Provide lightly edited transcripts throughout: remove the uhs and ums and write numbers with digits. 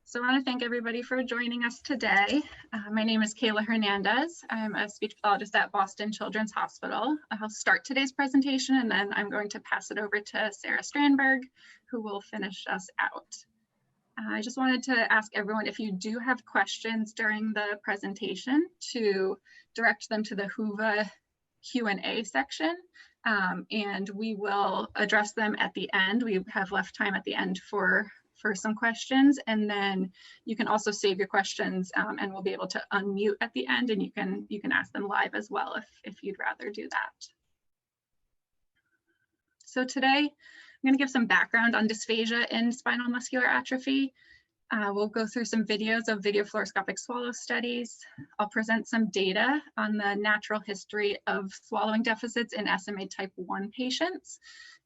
So I want to thank everybody for joining us today. My name is Kayla Hernandez. I'm a speech pathologist at Boston Children's Hospital. I'll start today's presentation and then I'm going to pass it over to Sarah Strandberg, who will finish us out. I just wanted to ask everyone if you do have questions during the presentation to direct them to the Whova Q&A section, and we will address them at the end. We have left time at the end for some questions, and then you can also save your questions and we'll be able to unmute at the end, and you can ask them live as well if you'd rather do that. So today I'm going to give some background on dysphagia in spinal muscular atrophy. We'll go through some videos of video fluoroscopic swallow studies. I'll present some data on the natural history of swallowing deficits in SMA type 1 patients.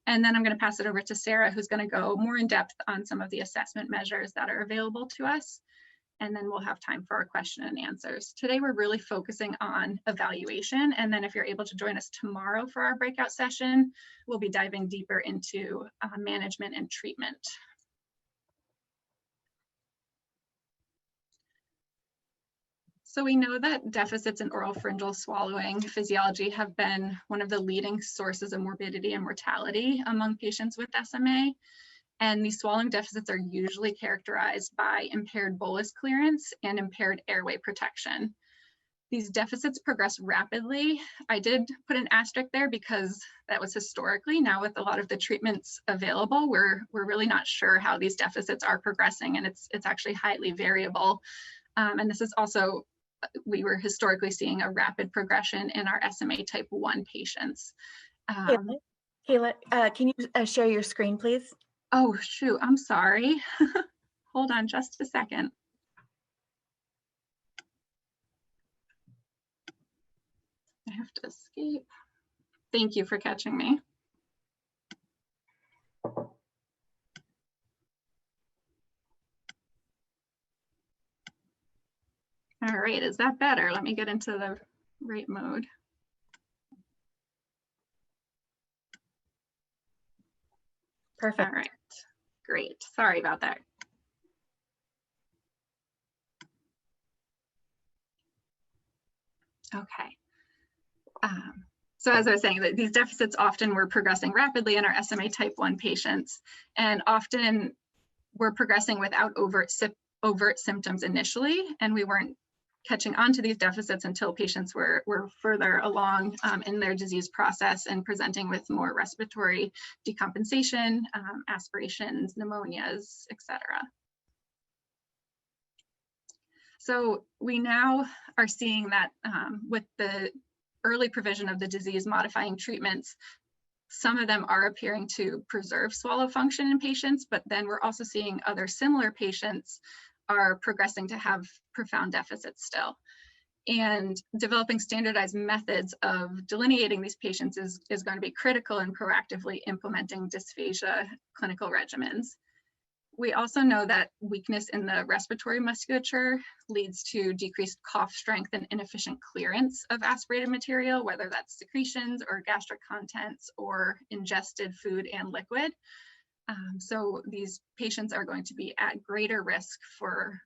And then I'm going to pass it over to Sarah, who's going to go more in depth on some of the assessment measures that are available to us. And then we'll have time for our question and answers. Today, we're really focusing on evaluation. And then if you're able to join us tomorrow for our breakout session, we'll be diving deeper into management and treatment. So we know that deficits in oropharyngeal swallowing physiology have been one of the leading sources of morbidity and mortality among patients with SMA. And these swallowing deficits are usually characterized by impaired bolus clearance and impaired airway protection. These deficits progress rapidly. I did put an asterisk there because that was historically. Now with a lot of the treatments available, we're really not sure how these deficits are progressing, and it's actually highly variable. And this is also, we were historically seeing a rapid progression in our SMA type 1 patients. Kayla, can you share your screen, please? Oh, shoot, I'm sorry. Hold on just a second. I have to escape. Thank you for catching me. All right, is that better? Let me get into the right mode. Perfect. All right, great. Sorry about that. Okay. So as I was saying, these deficits often were progressing rapidly in our SMA type 1 patients, and often were progressing without overt symptoms initially, and we weren't catching on to these deficits until patients were further along in their disease process and presenting with more respiratory decompensation, aspirations, pneumonias, etc. So we now are seeing that with the early provision of the disease modifying treatments, some of them are appearing to preserve swallow function in patients, but then we're also seeing other similar patients are progressing to have profound deficits still. And developing standardized methods of delineating these patients is going to be critical in proactively implementing dysphagia clinical regimens. We also know that weakness in the respiratory musculature leads to decreased cough strength and inefficient clearance of aspirated material, whether that's secretions or gastric contents or ingested food and liquid. So these patients are going to be at greater risk for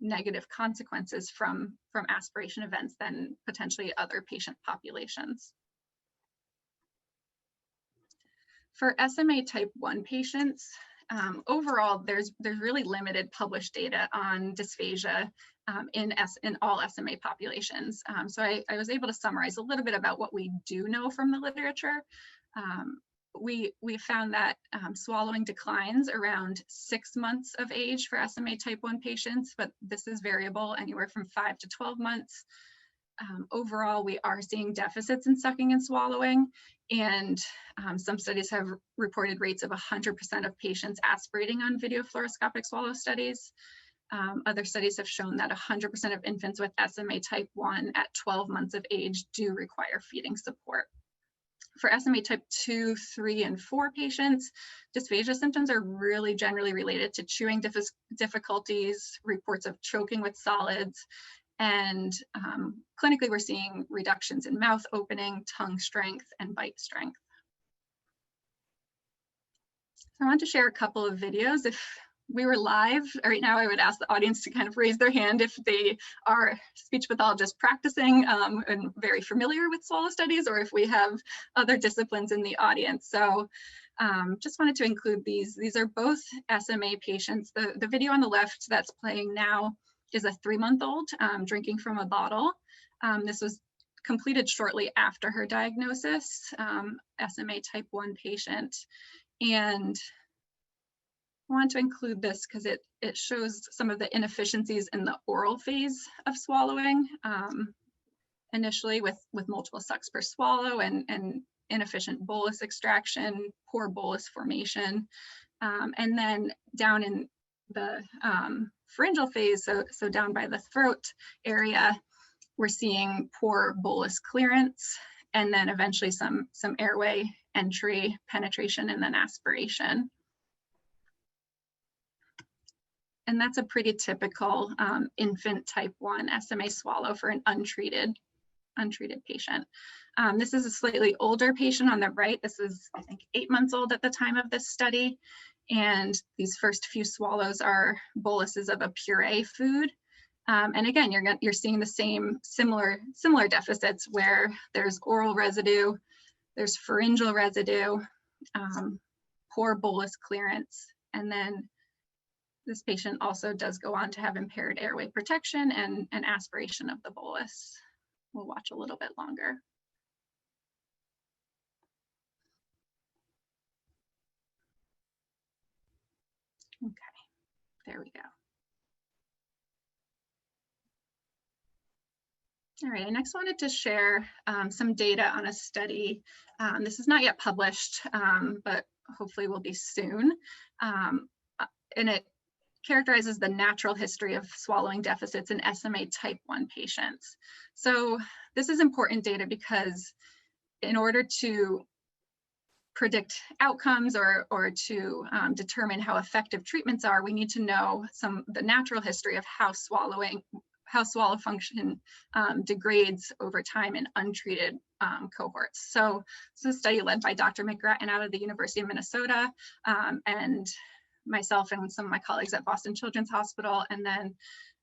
negative consequences from aspiration events than potentially other patient populations. For SMA type 1 patients, overall, there's really limited published data on dysphagia in all SMA populations. So I was able to summarize a little bit about what we do know from the literature. We found that swallowing declines around 6 months of age for SMA type 1 patients, but this is variable anywhere from 5 to 12 months. Overall, we are seeing deficits in sucking and swallowing, and some studies have reported rates of 100% of patients aspirating on video fluoroscopic swallow studies. Other studies have shown that 100% of infants with SMA type 1 at 12 months of age do require feeding support. For SMA type 2, 3, and 4 patients, dysphagia symptoms are really generally related to chewing difficulties, reports of choking with solids, and clinically we're seeing reductions in mouth opening, tongue strength, and bite strength. So I want to share a couple of videos if we were live. Right now, I would ask the audience to kind of raise their hand if they are speech pathologists practicing and very familiar with swallow studies, or if we have other disciplines in the audience. So just wanted to include these. These are both SMA patients. The video on the left that's playing now is a 3-month-old drinking from a bottle. This was completed shortly after her diagnosis, SMA type 1 patient. And I want to include this because it shows some of the inefficiencies in the oral phase of swallowing, initially with multiple sucks per swallow and inefficient bolus extraction, poor bolus formation, and then down in the pharyngeal phase, so down by the throat area, we're seeing poor bolus clearance, and then eventually some airway entry, penetration, and then aspiration. And that's a pretty typical infant type 1 SMA swallow for an untreated patient. This is a slightly older patient on the right. This is, I think, 8 months old at the time of this study. And these first few swallows are boluses of a puree food. And again, you're seeing the same similar deficits where there's oral residue, there's pharyngeal residue, poor bolus clearance, and then this patient also does go on to have impaired airway protection and aspiration of the bolus. We'll watch a little bit longer. Okay, there we go. All right, I next wanted to share some data on a study. This is not yet published, but hopefully will be soon. And it characterizes the natural history of swallowing deficits in SMA type 1 patients. So this is important data because in order to predict outcomes or to determine how effective treatments are, we need to know the natural history of how swallow function degrades over time in untreated cohorts. So this is a study led by Dr. McGrattan out of the University of Minnesota, and myself and some of my colleagues at Boston Children's Hospital, and then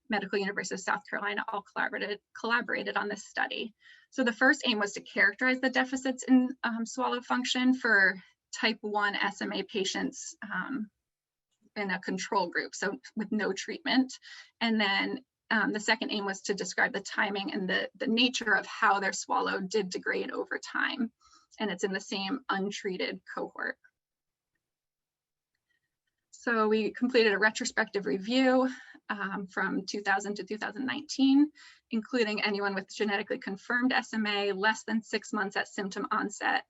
Medical University of South Carolina all collaborated on this study. So the first aim was to characterize the deficits in swallow function for type 1 SMA patients in a control group, so with no treatment. And then the second aim was to describe the timing and the nature of how their swallow did degrade over time. And it's in the same untreated cohort. So we completed a retrospective review from 2000 to 2019, including anyone with genetically confirmed SMA less than 6 months at symptom onset.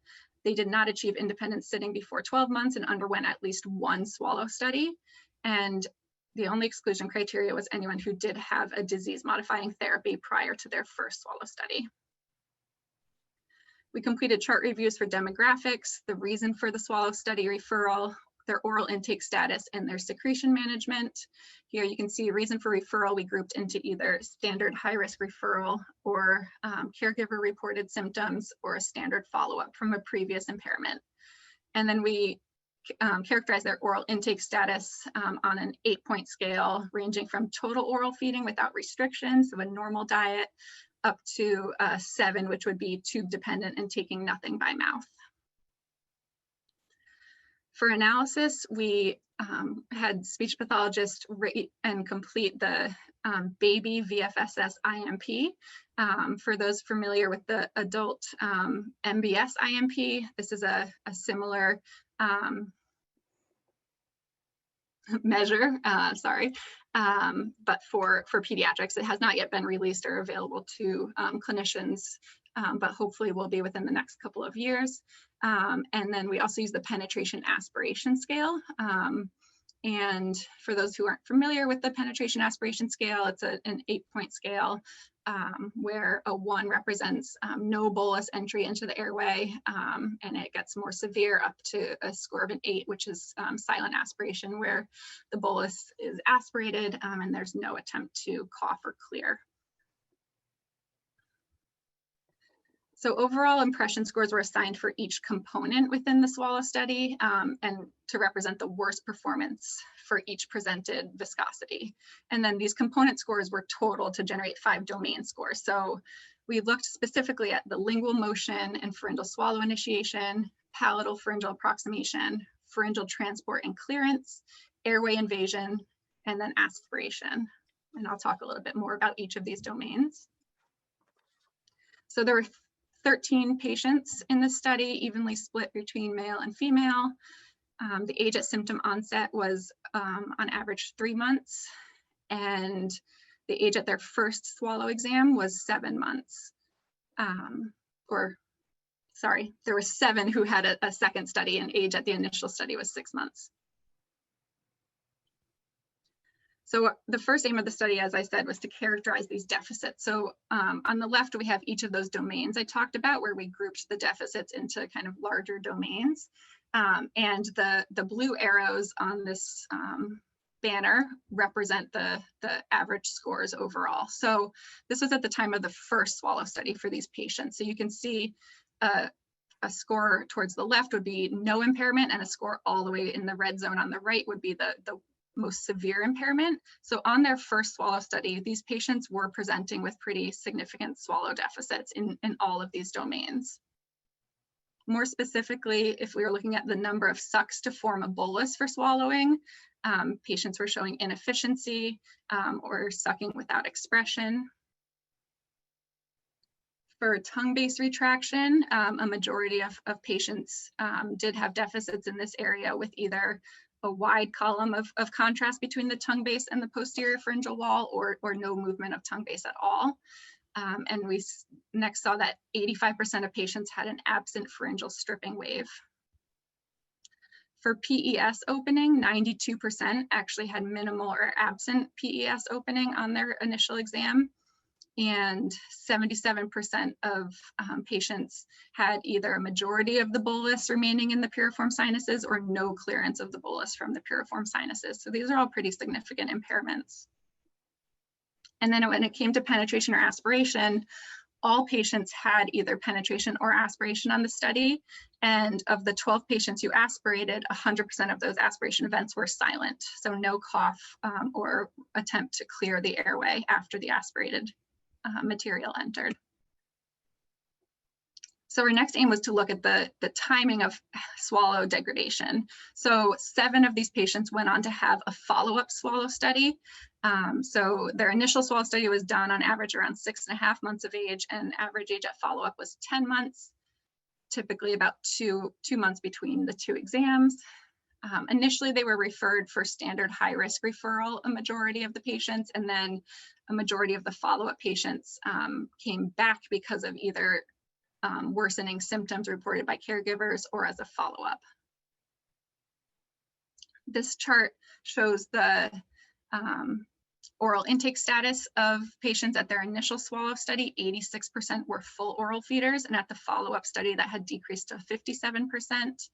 They did not achieve independent sitting before 12 months and underwent at least 1 swallow study. And the only exclusion criteria was anyone who did have a disease-modifying therapy prior to their first swallow study. We completed chart reviews for demographics, the reason for the swallow study referral, their oral intake status, and their secretion management. Here you can see reason for referral we grouped into either standard high-risk referral or caregiver reported symptoms or a standard follow-up from a previous impairment. And then we characterize their oral intake status on an 8-point scale ranging from total oral feeding without restrictions, so a normal diet, up to 7, which would be tube dependent and taking nothing by mouth. For analysis, we had speech pathologists rate and complete the baby VFSS IMP. For those familiar with the adult MBS IMP, this is a similar measure, but for pediatrics. It has not yet been released or available to clinicians, but hopefully will be within the next couple of years. And then we also use the penetration aspiration scale. And for those who aren't familiar with the penetration aspiration scale, it's an 8-point scale where a 1 represents no bolus entry into the airway, and it gets more severe up to a score of an 8, which is silent aspiration, where the bolus is aspirated and there's no attempt to cough or clear. So overall impression scores were assigned for each component within the swallow study and to represent the worst performance for each presented viscosity. And then these component scores were totaled to generate 5 domain scores. So we looked specifically at the lingual motion and pharyngeal swallow initiation, palatal pharyngeal approximation, pharyngeal transport and clearance, airway invasion, and then aspiration. And I'll talk a little bit more about each of these domains. So there were 13 patients in this study, evenly split between male and female. The age at symptom onset was on average 3 months, and the age at their first swallow exam was 7 months. There were 7 who had a second study, and age at the initial study was 6 months. So the first aim of the study, as I said, was to characterize these deficits. So on the left, we have each of those domains I talked about, where we grouped the deficits into kind of larger domains. And the blue arrows on this banner represent the average scores overall. So this was at the time of the first swallow study for these patients. So you can see a score towards the left would be no impairment, and a score all the way in the red zone on the right would be the most severe impairment. So on their first swallow study, these patients were presenting with pretty significant swallow deficits in all of these domains. More specifically, if we were looking at the number of sucks to form a bolus for swallowing, patients were showing inefficiency or sucking without expression. For tongue-based retraction, a majority of patients did have deficits in this area with either a wide column of contrast between the tongue base and the posterior pharyngeal wall, or no movement of tongue base at all. And we next saw that 85% of patients had an absent pharyngeal stripping wave. For PES opening, 92% actually had minimal or absent PES opening on their initial exam. And 77% of patients had either a majority of the bolus remaining in the piriform sinuses or no clearance of the bolus from the piriform sinuses. So these are all pretty significant impairments. And then when it came to penetration or aspiration, all patients had either penetration or aspiration on the study. And of the 12 patients who aspirated, 100% of those aspiration events were silent. So no cough or attempt to clear the airway after the aspirated material entered. So our next aim was to look at the timing of swallow degradation. So 7 of these patients went on to have a follow-up swallow study. So their initial swallow study was done on average around 6.5 months of age, and average age at follow-up was 10 months, typically about two months between the 2 exams. Initially, they were referred for standard high-risk referral, a majority of the patients, and then a majority of the follow-up patients came back because of either worsening symptoms reported by caregivers or as a follow-up. This chart shows the oral intake status of patients at their initial swallow study. 86% were full oral feeders, and at the follow-up study that had decreased to 57%.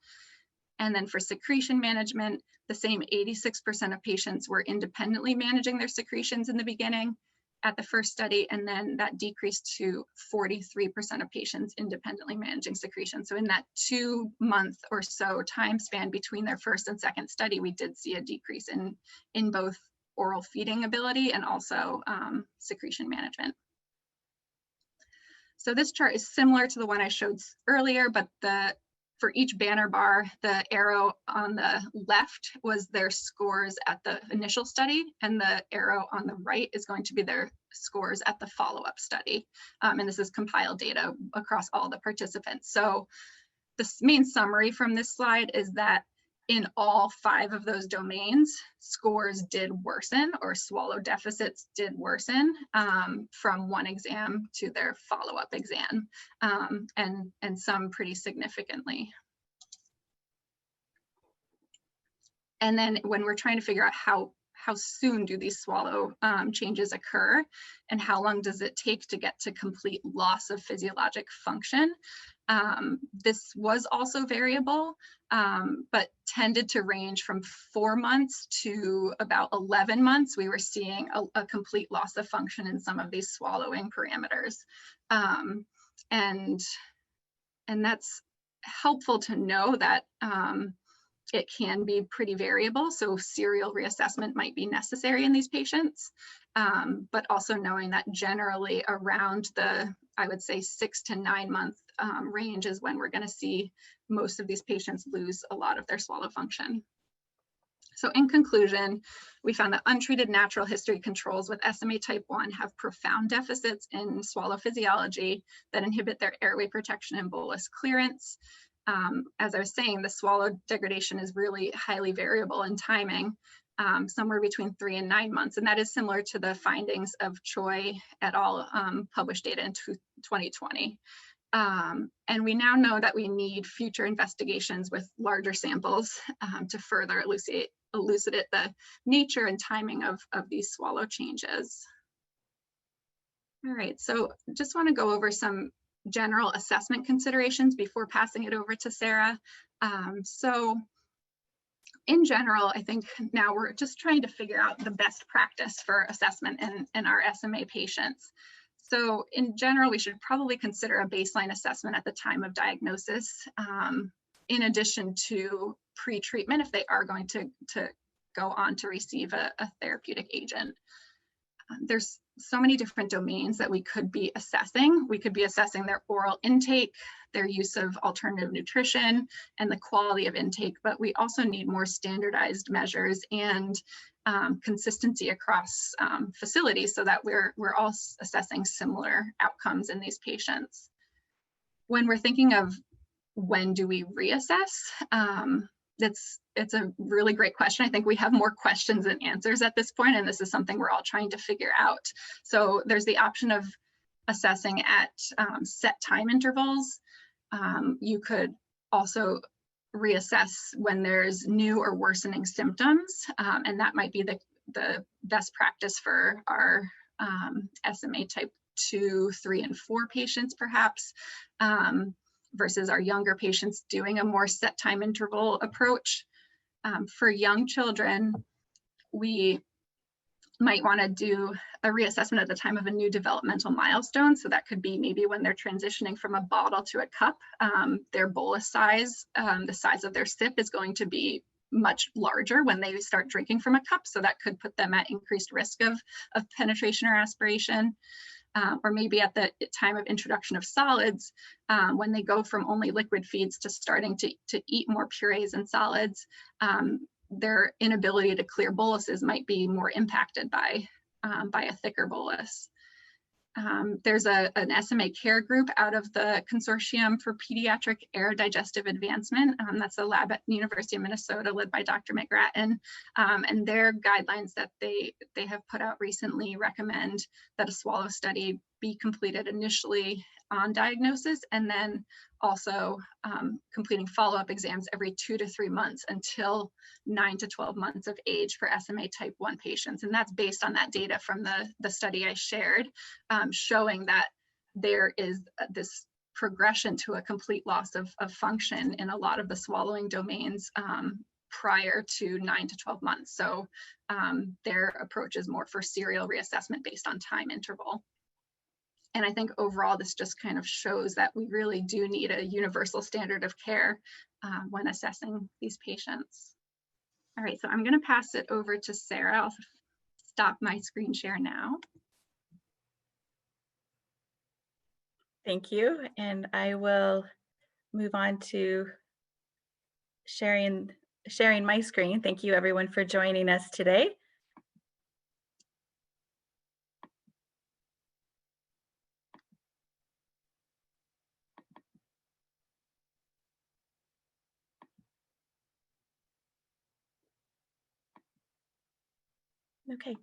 And then for secretion management, the same 86% of patients were independently managing their secretions in the beginning at the first study, and then that decreased to 43% of patients independently managing secretion. So in that 2-month or so time span between their first and second study, we did see a decrease in both oral feeding ability and also secretion management. So this chart is similar to the one I showed earlier, but for each banner bar, the arrow on the left was their scores at the initial study, and the arrow on the right is going to be their scores at the follow-up study. And this is compiled data across all the participants. So the main summary from this slide is that in all 5 of those domains, scores did worsen, or swallow deficits did worsen from one exam to their follow-up exam, and some pretty significantly. And then when we're trying to figure out how soon do these swallow changes occur, and how long does it take to get to complete loss of physiologic function, this was also variable, but tended to range from 4 months to about 11 months. We were seeing a complete loss of function in some of these swallowing parameters. And that's helpful to know that it can be pretty variable. So serial reassessment might be necessary in these patients, but also knowing that generally around the, I would say 6 to 9 month range is when we're going to see most of these patients lose a lot of their swallow function. So in conclusion, we found that untreated natural history controls with SMA type 1 have profound deficits in swallow physiology that inhibit their airway protection and bolus clearance. As I was saying, the swallow degradation is really highly variable in timing, somewhere between 3 and 9 months. And that is similar to the findings of Choi et al. Published data in 2020. And we now know that we need future investigations with larger samples to further elucidate the nature and timing of these swallow changes. All right, so just want to go over some general assessment considerations before passing it over to Sarah. So in general, I think now we're just trying to figure out the best practice for assessment in our SMA patients. So in general, we should probably consider a baseline assessment at the time of diagnosis, in addition to pre-treatment if they are going to go on to receive a therapeutic agent. There's so many different domains that we could be assessing. We could be assessing their oral intake, their use of alternative nutrition, and the quality of intake, but we also need more standardized measures and consistency across facilities so that we're all assessing similar outcomes in these patients. When we're thinking of when do we reassess, it's a really great question. I think we have more questions than answers at this point, and this is something we're all trying to figure out. So there's the option of assessing at set time intervals. You could also reassess when there's new or worsening symptoms, and that might be the best practice for our SMA type 2, 3, and 4 patients perhaps, versus our younger patients doing a more set time interval approach. For young children, we might want to do a reassessment at the time of a new developmental milestone. So that could be maybe when they're transitioning from a bottle to a cup, their bolus size, the size of their sip is going to be much larger when they start drinking from a cup. So that could put them at increased risk of penetration or aspiration. Or maybe at the time of introduction of solids, when they go from only liquid feeds to starting to eat more purees and solids, their inability to clear boluses might be more impacted by a thicker bolus. There's an SMA care group out of the Consortium for Pediatric Air Digestive Advancement. That's a lab at the University of Minnesota led by Dr. McGrattan. And their guidelines that they have put out recently recommend that a swallow study be completed initially on diagnosis, and then also completing follow-up exams every 2 to 3 months until 9 to 12 months of age for SMA type 1 patients. And that's based on that data from the study I shared, showing that there is this progression to a complete loss of function in a lot of the swallowing domains prior to 9 to 12 months. So their approach is more for serial reassessment based on time interval. And I think overall, this just kind of shows that we really do need a universal standard of care when assessing these patients. All right, so I'm going to pass it over to Sarah. I'll stop my screen share now. Thank you. And I will move on to sharing my screen. Thank you everyone for joining us today. Okay,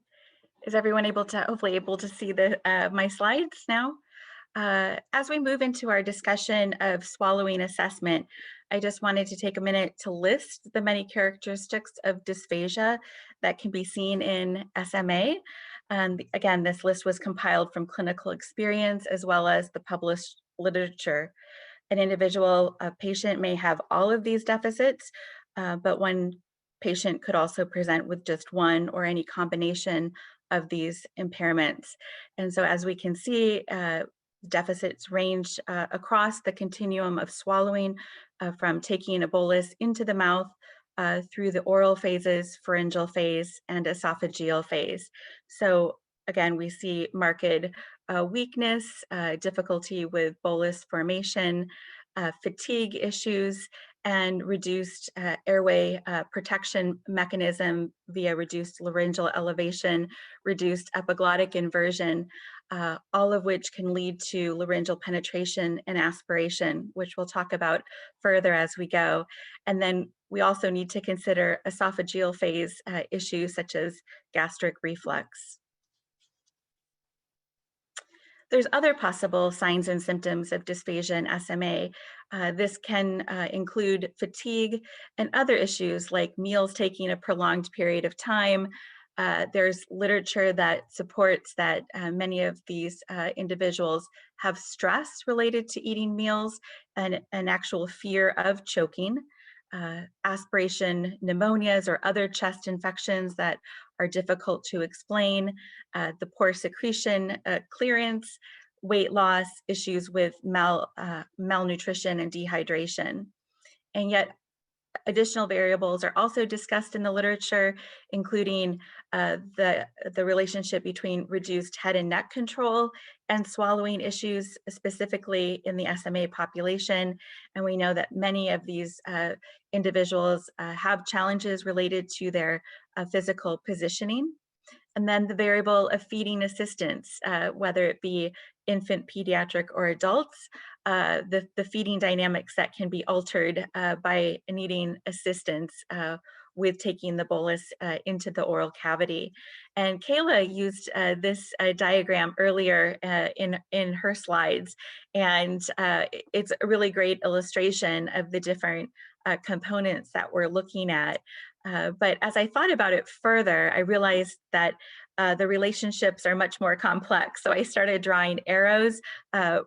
is everyone hopefully able to see my slides now? As we move into our discussion of swallowing assessment, I just wanted to take a minute to list the many characteristics of dysphagia that can be seen in SMA. And again, this list was compiled from clinical experience as well as the published literature. An individual patient may have all of these deficits, but one patient could also present with just one or any combination of these impairments. And so as we can see, Deficits range across the continuum of swallowing, from taking a bolus into the mouth through the oral phases, pharyngeal phase, and esophageal phase. So again, we see marked weakness, difficulty with bolus formation, fatigue issues, and reduced airway protection mechanism via reduced laryngeal elevation, reduced epiglottic inversion, all of which can lead to laryngeal penetration and aspiration, which we'll talk about further as we go. And then we also need to consider esophageal phase issues such as gastric reflux. There's other possible signs and symptoms of dysphagia and SMA. This can include fatigue and other issues like meals taking a prolonged period of time. There's literature that supports that many of these individuals have stress related to eating meals and an actual fear of choking. Aspiration pneumonias or other chest infections that are difficult to explain, the poor secretion clearance, weight loss, issues with malnutrition and dehydration. And yet additional variables are also discussed in the literature, including the relationship between reduced head and neck control and swallowing issues, specifically in the SMA population. And we know that many of these individuals have challenges related to their physical positioning. And then the variable of feeding assistance, whether it be infant, pediatric, or adults, the feeding dynamics that can be altered by needing assistance with taking the bolus into the oral cavity. And Kayla used this diagram earlier in her slides, and it's a really great illustration of the different components that we're looking at. But as I thought about it further, I realized that the relationships are much more complex. So I started drawing arrows of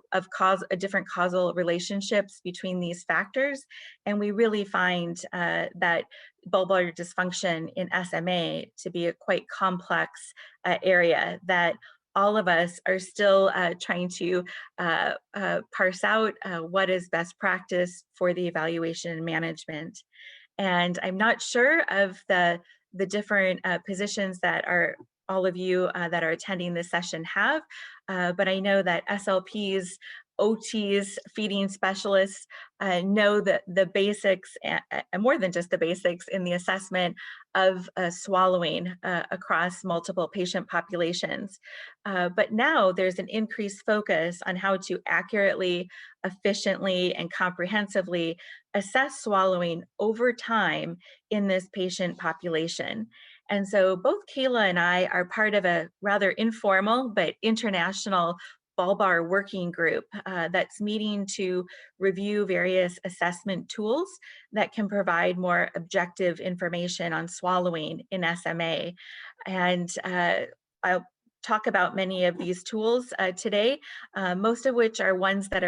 different causal relationships between these factors. And we really find that bulbar dysfunction in SMA to be a quite complex area that all of us are still trying to parse out what is best practice for the evaluation and management. And I'm not sure of the different positions that all of you that are attending this session have, but I know that SLPs, OTs, feeding specialists know the basics, and more than just the basics in the assessment of swallowing across multiple patient populations. But now there's an increased focus on how to accurately, efficiently, and comprehensively assess swallowing over time in this patient population. And so both Kayla and I are part of a rather informal but international bulbar working group that's meeting to review various assessment tools that can provide more objective information on swallowing in SMA. And I'll talk about many of these tools today, most of which are ones that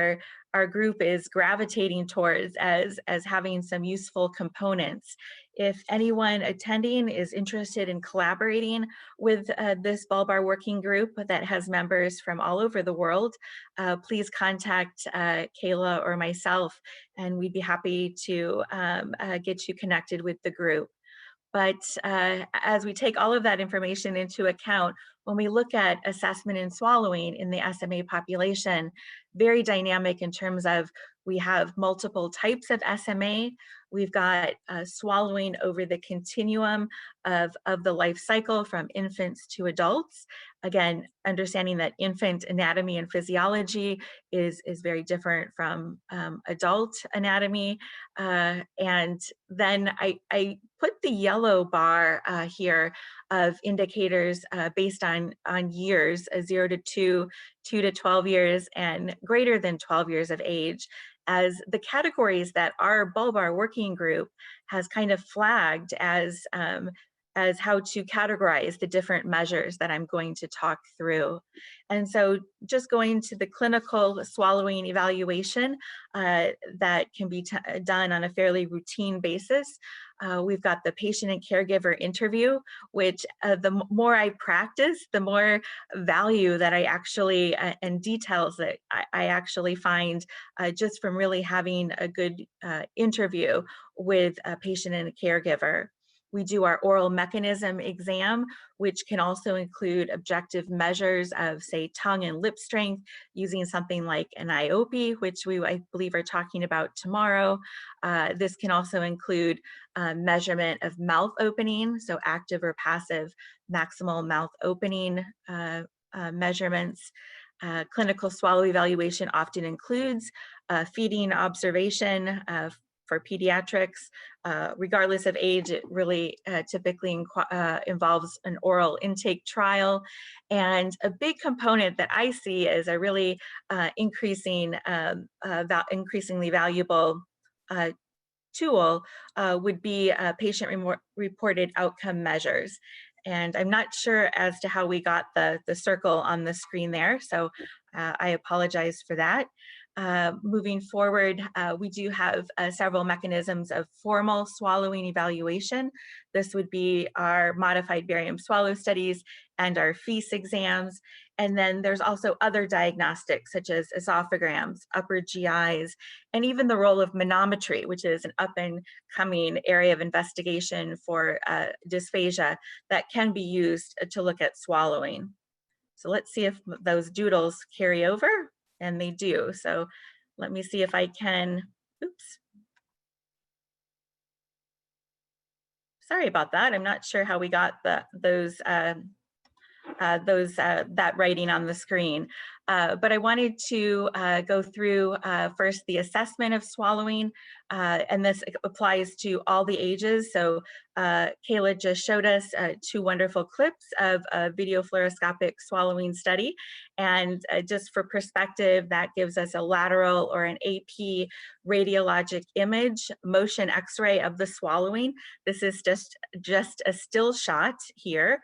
our group is gravitating towards as having some useful components. If anyone attending is interested in collaborating with this bulbar working group that has members from all over the world, please contact Kayla or myself, and we'd be happy to get you connected with the group. But as we take all of that information into account, when we look at assessment and swallowing in the SMA population, very dynamic in terms of we have multiple types of SMA. We've got swallowing over the continuum of the life cycle from infants to adults. Again, understanding that infant anatomy and physiology is very different from adult anatomy. And then I put the yellow bar here of indicators based on years, 0 to 2, 2 to 12 years, and greater than 12 years of age, as the categories that our bulbar working group has kind of flagged as as how to categorize the different measures that I'm going to talk through. And so just going to the clinical swallowing evaluation that can be done on a fairly routine basis. We've got the patient and caregiver interview, which the more I practice, the more value that I actually, and details that I actually find just from really having a good interview with a patient and a caregiver. We do our oral mechanism exam, which can also include objective measures of, say, tongue and lip strength using something like an IOP, which I believe are talking about tomorrow. This can also include measurement of mouth opening, so active or passive maximal mouth opening measurements. Clinical swallow evaluation often includes feeding observation for pediatrics. Regardless of age, it really typically involves an oral intake trial. And a big component that I see as a really increasingly valuable tool would be patient-reported outcome measures. And I'm not sure as to how we got the circle on the screen there, so I apologize for that. Moving forward, we do have several mechanisms of formal swallowing evaluation. This would be our modified barium swallow studies and our FEAS exams. And then there's also other diagnostics such as esophagograms, upper GIs, and even the role of manometry, which is an up and coming area of investigation for dysphagia that can be used to look at swallowing. So let's see if those doodles carry over, and they do. So let me see if I can, oops. Sorry about that. I'm not sure how we got that writing on the screen. But I wanted to go through first the assessment of swallowing, and this applies to all the ages. So Kayla just showed us 2 wonderful clips of a video fluoroscopic swallowing study. And just for perspective, that gives us a lateral or an AP radiologic image, motion x-ray of the swallowing. This is just a still shot here.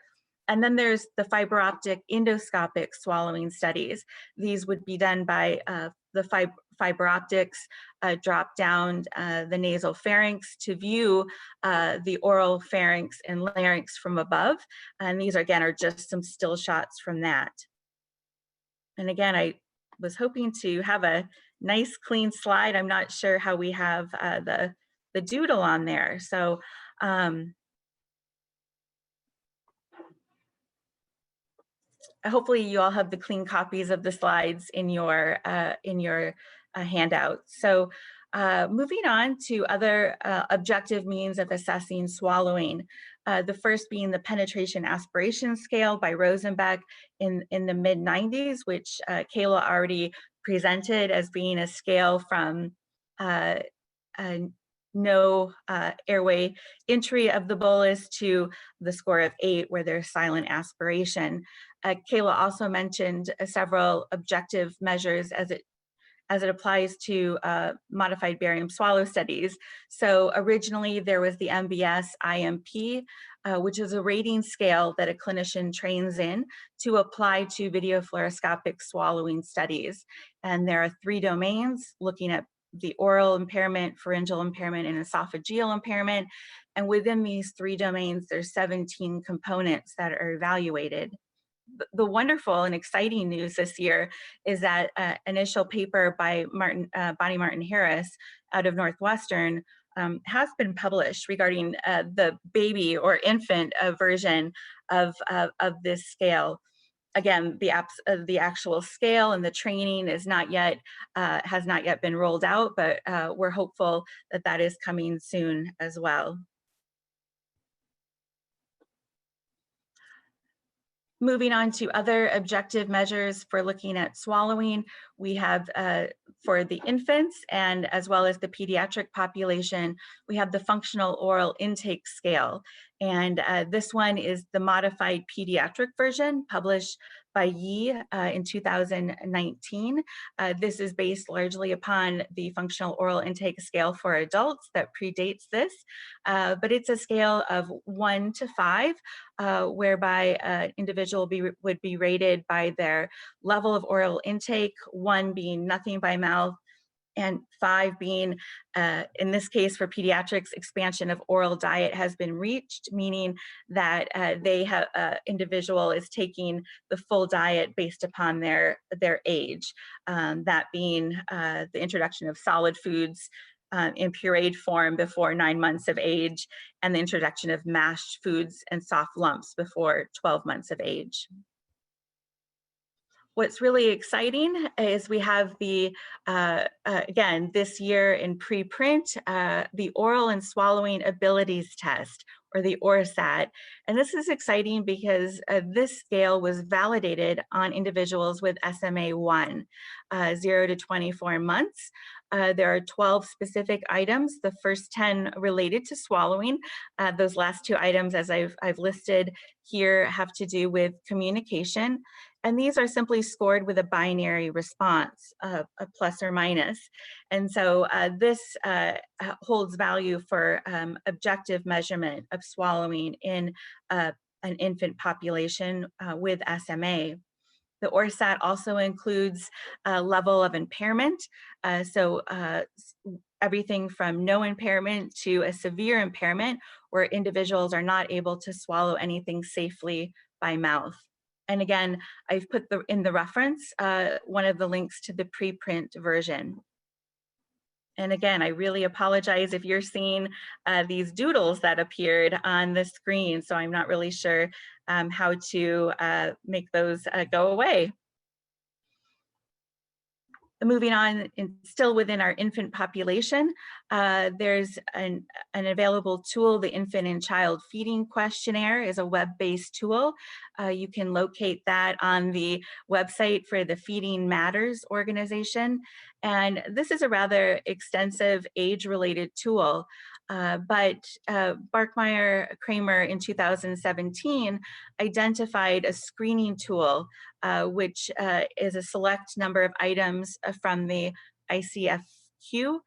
And then there's the fiber optic endoscopic swallowing studies. These would be done by the fiber optics drop down the nasal pharynx to view the oral pharynx and larynx from above. And these again are just some still shots from that. And again, I was hoping to have a nice clean slide. I'm not sure how we have the doodle on there. So hopefully you all have the clean copies of the slides in your handout. So moving on to other objective means of assessing swallowing. The first being the penetration aspiration scale by Rosenbeck in the mid-90s, which Kayla already presented as being a scale from no airway entry of the bolus to the score of 8 where there's silent aspiration. Kayla also mentioned several objective measures as it applies to modified barium swallow studies. So originally there was the MBS IMP, which is a rating scale that a clinician trains in to apply to video fluoroscopic swallowing studies. And there are 3 domains looking at the oral impairment, pharyngeal impairment, and esophageal impairment. And within these 3 domains, there's 17 components that are evaluated. The wonderful and exciting news this year is that initial paper by Bonnie Martin Harris out of Northwestern has been published regarding the baby or infant version of this scale. Again, the actual scale and the training is has not yet been rolled out, but we're hopeful that that is coming soon as well. Moving on to other objective measures for looking at swallowing, we have for the infants and as well as the pediatric population, we have the functional oral intake scale. And this one is the modified pediatric version published by Yi in 2019. This is based largely upon the functional oral intake scale for adults that predates this, but it's a scale of 1 to 5, whereby an individual would be rated by their level of oral intake, 1 being nothing by mouth, and 5 being, in this case for pediatrics, expansion of oral diet has been reached, meaning that individual is taking the full diet based upon their age. That being the introduction of solid foods in pureed form before 9 months of age, and the introduction of mashed foods and soft lumps before 12 months of age. What's really exciting is we have again, this year in preprint, the Oral and Swallowing Abilities Test, or the ORSAT. And this is exciting because this scale was validated on individuals with SMA1, 0 to 24 months. There are 12 specific items, the first 10 related to swallowing. Those last 2 items, as I've listed here, have to do with communication. And these are simply scored with a binary response, a plus or minus. And so this holds value for objective measurement of swallowing in an infant population with SMA. The ORSAT also includes a level of impairment. Everything from no impairment to a severe impairment, where individuals are not able to swallow anything safely by mouth. And again, I've put in the reference one of the links to the preprint version. And again, I really apologize if you're seeing these doodles that appeared on the screen, so I'm not really sure how to make those go away. Moving on, still within our infant population, there's an available tool. The Infant and Child Feeding Questionnaire is a web-based tool. You can locate that on the website for the Feeding Matters organization. And this is a rather extensive age-related tool. But Barkmeyer Kramer in 2017 identified a screening tool, which is a select number of items from the ICFQ.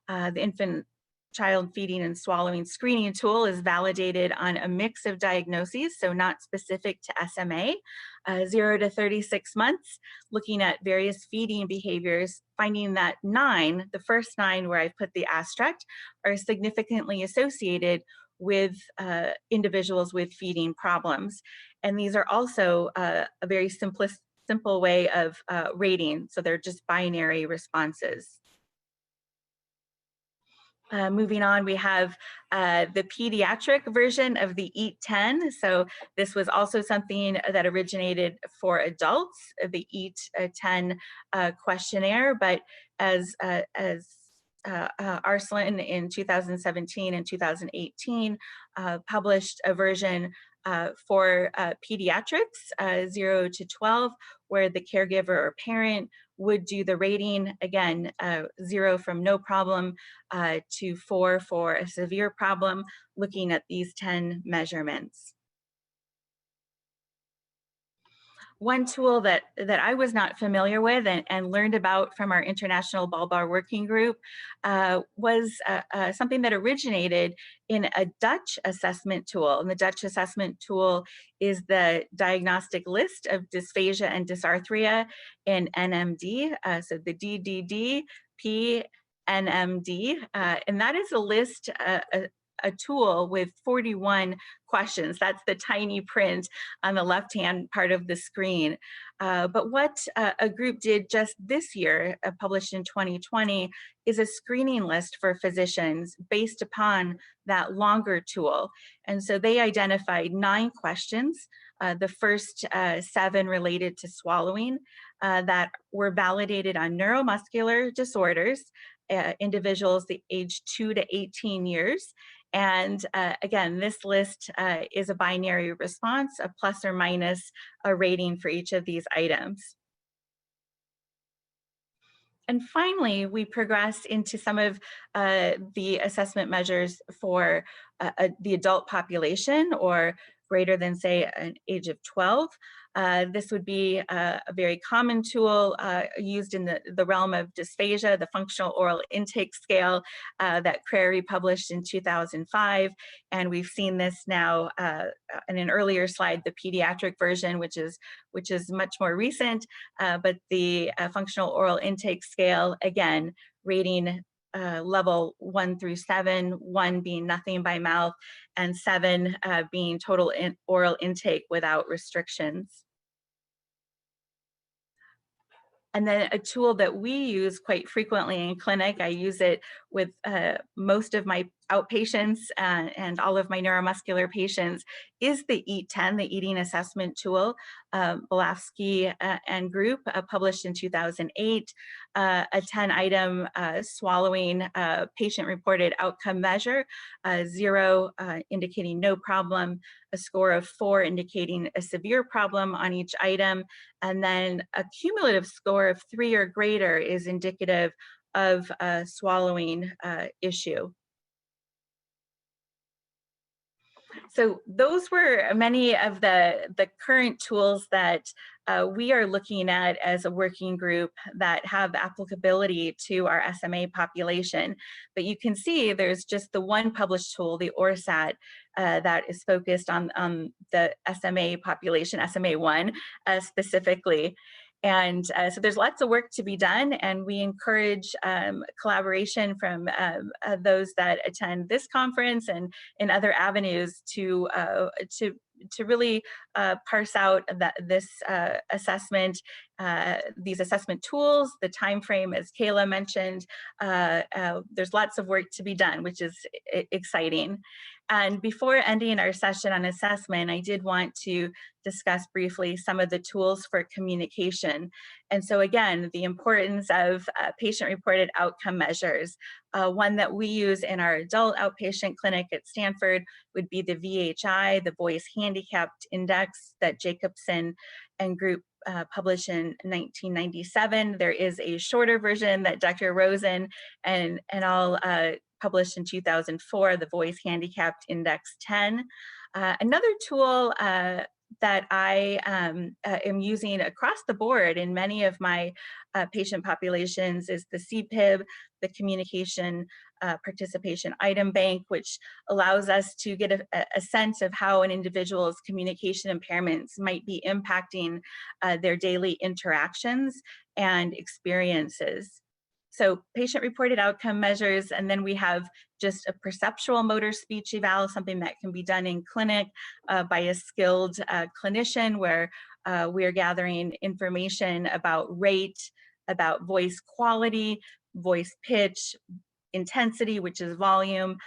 The Infant Child Feeding and Swallowing Screening Tool is validated on a mix of diagnoses, so not specific to SMA, 0 to 36 months, looking at various feeding behaviors, finding that 9, the first 9 where I've put the asterisk, are significantly associated with individuals with feeding problems. And these are also a very simple way of rating, so they're just binary responses. Moving on, we have the pediatric version of the EAT-10. So this was also something that originated for adults, the EAT-10 questionnaire, but as Arslan in 2017 and 2018 published a version for pediatrics, 0 to 12, where the caregiver or parent would do the rating, again, 0 from no problem to 4 for a severe problem, looking at these 10 measurements. One tool that I was not familiar with and learned about from our International Bulbar Working Group was something that originated in a Dutch assessment tool. And the Dutch assessment tool is the diagnostic list of dysphagia and dysarthria in NMD, so the DDD, P, NMD, and that is a list, a tool with 41 questions. That's the tiny print on the left-hand part of the screen. But what a group did just this year, published in 2020, is a screening list for physicians based upon that longer tool. And so they identified 9 questions, the first 7 related to swallowing, that were validated on neuromuscular disorders, individuals the age 2 to 18 years. And again, this list is a binary response, a plus or minus a rating for each of these items. And finally, we progressed into some of the assessment measures for the adult population, or greater than, say, an age of 12. This would be a very common tool used in the realm of dysphagia, the functional oral intake scale that Crary published in 2005. And we've seen this now in an earlier slide, the pediatric version, which is much more recent, but the functional oral intake scale, again, rating level 1 through 7, 1 being nothing by mouth, and 7 being total oral intake without restrictions. And then a tool that we use quite frequently in clinic, I use it with most of my outpatients and all of my neuromuscular patients, is the EAT-10, the eating assessment tool. Belafsky and group published in 2008, a 10-item swallowing patient-reported outcome measure, 0 indicating no problem, a score of 4 indicating a severe problem on each item, and then a cumulative score of 3 or greater is indicative of a swallowing issue. So those were many of the current tools that we are looking at as a working group that have applicability to our SMA population. But you can see there's just the one published tool, the ORSAT, that is focused on the SMA population, SMA1 specifically. And so there's lots of work to be done, and we encourage collaboration from those that attend this conference and in other avenues to really parse out this assessment, these assessment tools, the time frame, as Kayla mentioned. There's lots of work to be done, which is exciting. And before ending our session on assessment, I did want to discuss briefly some of the tools for communication. And so again, the importance of patient-reported outcome measures. One that we use in our adult outpatient clinic at Stanford would be the VHI, the Voice Handicapped Index, that Jacobson and group published in 1997. There is a shorter version that Dr. Rosen and all published in 2004, the Voice Handicapped Index 10. Another tool that I am using across the board in many of my patient populations is the CPIB, the Communication Participation Item Bank, which allows us to get a sense of how an individual's communication impairments might be impacting their daily interactions and experiences. So patient-reported outcome measures, and then we have just a perceptual motor speech eval, something that can be done in clinic by a skilled clinician, where we are gathering information about rate, about voice quality, voice pitch, intensity, which is volume,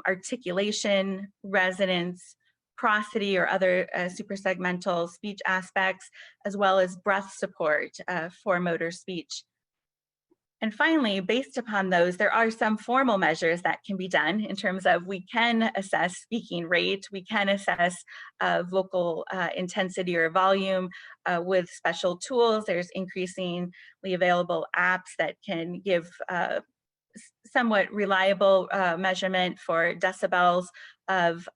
articulation, resonance, prosody or other suprasegmental speech aspects, as well as breath support for motor speech. And finally, based upon those, there are some formal measures that can be done in terms of we can assess speaking rate, we can assess vocal intensity or volume with special tools. There's increasingly available apps that can give somewhat reliable measurement for decibels of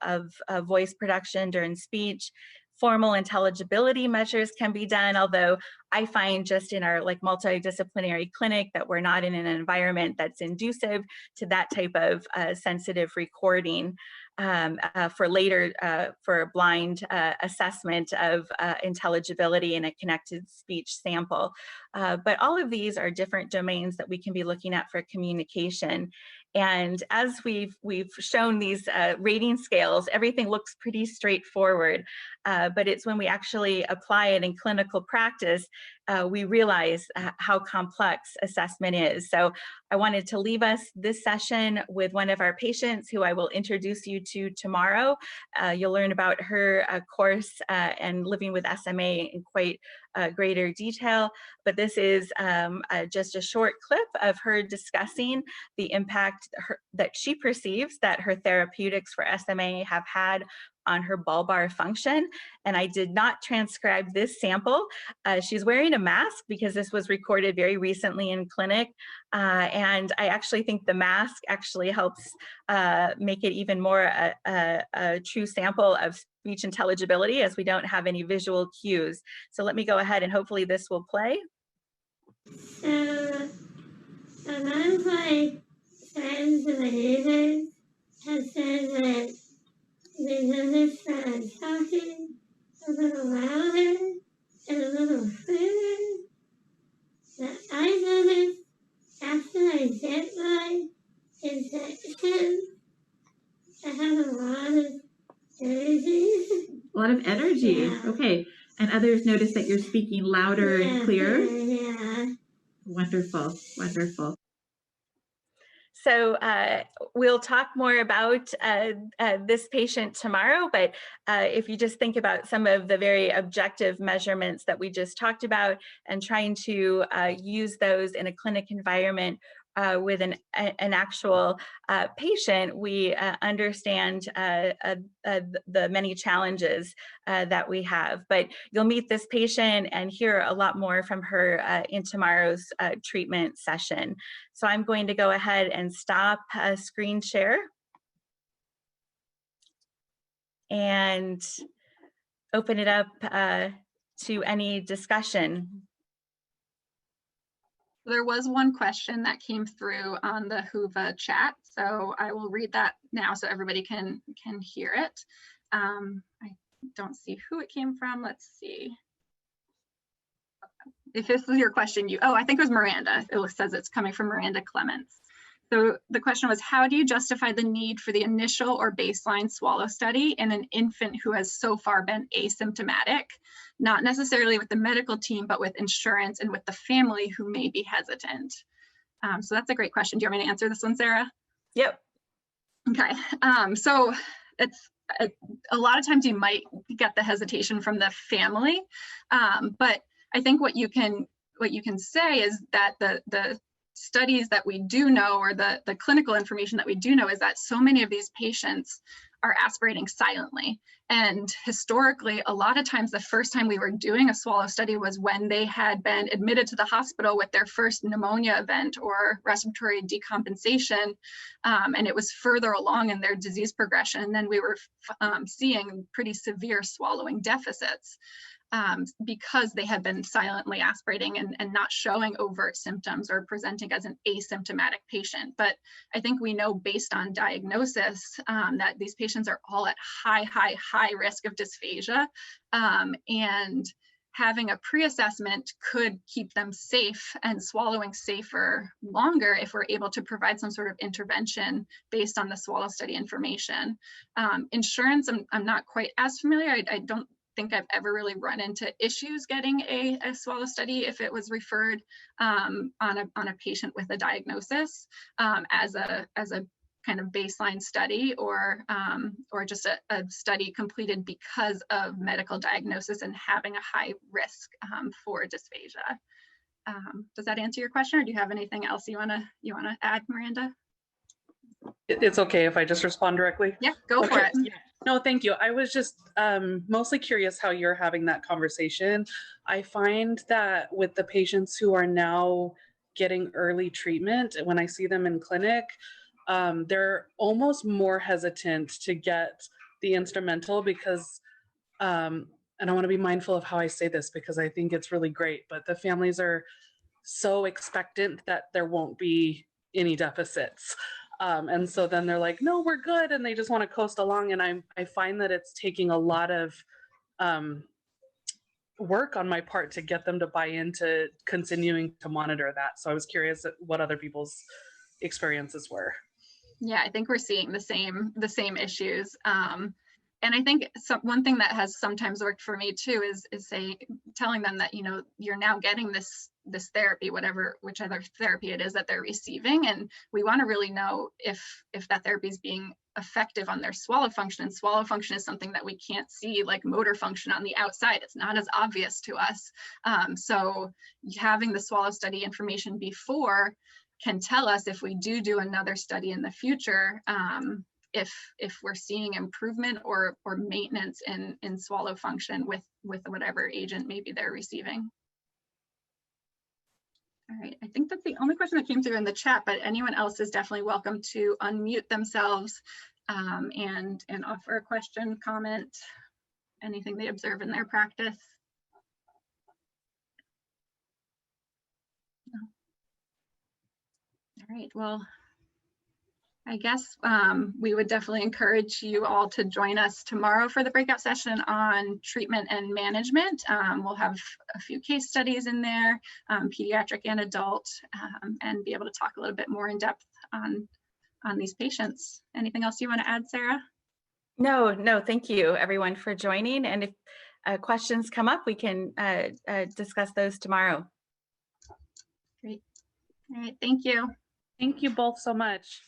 voice production during speech. Formal intelligibility measures can be done, although I find just in our multidisciplinary clinic that we're not in an environment that's conducive to that type of sensitive recording for later for blind assessment of intelligibility in a connected speech sample. But all of these are different domains that we can be looking at for communication. And as we've shown these rating scales, everything looks pretty straightforward, but it's when we actually apply it in clinical practice, we realize how complex assessment is. So I wanted to leave us this session with one of our patients who I will introduce you to tomorrow. You'll learn about her course and living with SMA in quite greater detail, but this is just a short clip of her discussing the impact that she perceives that her therapeutics for SMA have had on her bulbar function. And I did not transcribe this sample. She's wearing a mask because this was recorded very recently in clinic. And I actually think the mask actually helps make it even more a true sample of speech intelligibility as we don't have any visual cues. So let me go ahead and hopefully this will play. So a lot of my friends and my neighbors have said that they noticed that I'm talking a little louder and a little clearer. That I noticed after I get my injection, I have a lot of energy. A lot of energy. Yeah. Okay. And others notice that you're speaking louder and clearer? Yeah. Wonderful. Wonderful. So we'll talk more about this patient tomorrow, but if you just think about some of the very objective measurements that we just talked about and trying to use those in a clinic environment with an actual patient, we understand the many challenges that we have. But you'll meet this patient and hear a lot more from her in tomorrow's treatment session. So I'm going to go ahead and stop screen share and open it up to any discussion. There was one question that came through on the Whova chat, so I will read that now so everybody can hear it. I don't see who it came from. Let's see. If this is your question, I think it was Miranda. It says it's coming from Miranda Clements. So the question was, how do you justify the need for the initial or baseline swallow study in an infant who has so far been asymptomatic, not necessarily with the medical team, but with insurance and with the family who may be hesitant? So that's a great question. Do you want me to answer this one, Sarah? Yep. Okay. So it's a lot of times you might get the hesitation from the family, but I think what you can say is that the studies that we do know, or the clinical information that we do know, is that so many of these patients are aspirating silently. And historically, a lot of times the first time we were doing a swallow study was when they had been admitted to the hospital with their first pneumonia event or respiratory decompensation, and it was further along in their disease progression. And then we were seeing pretty severe swallowing deficits. Because they had been silently aspirating and not showing overt symptoms or presenting as an asymptomatic patient. But I think we know based on diagnosis that these patients are all at high risk of dysphagia, and having a pre-assessment could keep them safe and swallowing safer longer if we're able to provide some sort of intervention based on the swallow study information. Insurance, I'm not quite as familiar. I don't think I've ever really run into issues getting a swallow study if it was referred on a patient with a diagnosis as a kind of baseline study, or just a study completed because of medical diagnosis and having a high risk for dysphagia. Does that answer your question, or do you have anything else you wanna add, Miranda? It's okay if I just respond directly? Yeah, go for it. Yeah. No, thank you. I was just mostly curious how you're having that conversation. I find that with the patients who are now getting early treatment, when I see them in clinic, they're almost more hesitant to get the instrumental because, and I want to be mindful of how I say this because I think it's really great, but the families are so expectant that there won't be any deficits. And so then they're like, no, we're good. And they just want to coast along. And I find that it's taking a lot of work on my part to get them to buy into continuing to monitor that. So I was curious what other people's experiences were. Yeah, I think we're seeing the same issues. And I think one thing that has sometimes worked for me too is telling them that, you're now getting this therapy, whichever therapy it is that they're receiving, and we want to really know if that therapy is being effective on their swallow function. And swallow function is something that we can't see, like motor function on the outside. It's not as obvious to us. So having the swallow study information before can tell us if we do another study in the future, if we're seeing improvement or maintenance in swallow function with whatever agent maybe they're receiving. All right, I think that's the only question that came through in the chat, but anyone else is definitely welcome to unmute themselves and offer a question, comment. anything they observe in their practice. No. All right, well, I guess we would definitely encourage you all to join us tomorrow for the breakout session on treatment and management. We'll have a few case studies in there, pediatric and adult, and be able to talk a little bit more in depth on these patients. Anything else you want to add, Sarah? No, thank you everyone for joining. And if questions come up, we can discuss those tomorrow. Great. All right, thank you. Thank you both so much.